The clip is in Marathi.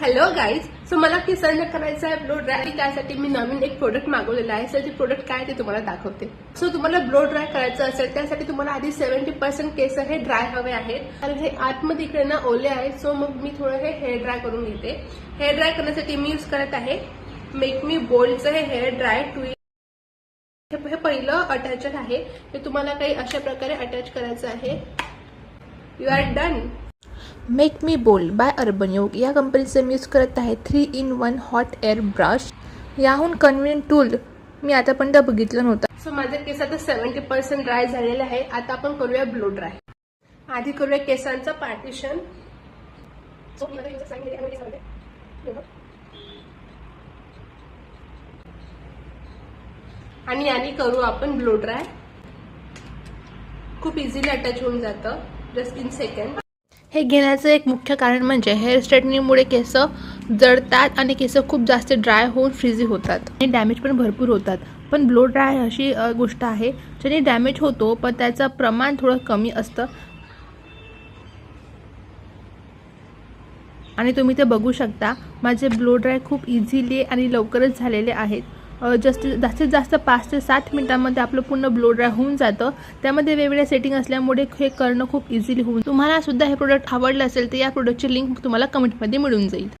Hello guys. सो मला केसांना करायचं आहे ब्लो ड्राय. त्यासाठी मी नवीन एक प्रोडक्ट मागवलेलं आहे. सर ते प्रोडक्ट काय ते तुम्हाला दाखवते. सो तुम्हाला ब्लो ड्राय करायचं असेल त्यासाठी तुम्हाला आधी 70% केस हे ड्राय हवे आहेत आणि हे आतमध्ये इकडे ना ओले आहेत. सो मग मी थोडं हे हेअर ड्राय करून घेते. हेअर ड्राय करण्यासाठी मी यूज करत आहे मेक मी बोल्डचं हे हेअर ड्राय टू. हे पहिलं अटॅचर आहे. हे तुम्हाला काही अशा प्रकारे अटॅच करायचं आहे. You are done. Make me bold by Urban Yog या कंपनीचे मी यूज करत आहे 3-in-1 हॉट एअर ब्रश. याहून कन्व्हिनियंट टूल मी आतापर्यंत बघितलं नव्हतं. सो माझे केस आता 70% ड्राय झालेले आहे. आता आपण करूया ब्लो ड्राय. आधी करूया केसांचं पार्टिशन. आणि याने करू आपण ब्लो ड्राय. खूप इझिली अटॅच होऊन जातं जस्ट इन सेकंड. हे घेण्याचं एक मुख्य कारण म्हणजे हेअर स्ट्रेटनिंगमुळे केस जळतात आणि केस खूप जास्त ड्राय होऊन फ्रीझी होतात आणि डॅमेज पण भरपूर होतात. पण ब्लो ड्राय अशी गोष्ट आहे ज्याने डॅमेज होतो पण त्याचं प्रमाण थोडं कमी असतं. आणि तुम्ही ते बघू शकता माझे ब्लो ड्राय खूप इझिली आणि लवकरच झालेले आहेत. जास्तीत जास्त 5 ते 7 मिनिटांमध्ये आपलं पूर्ण ब्लो ड्राय होऊन जातं. त्यामध्ये वेगवेगळ्या सेटिंग असल्यामुळे हे करणं खूप इझिली होऊन. तुम्हाला सुद्धा हे प्रोडक्ट आवडलं असेल तर या प्रोडक्टची लिंक तुम्हाला कमेंटमध्ये मिळून जाईल.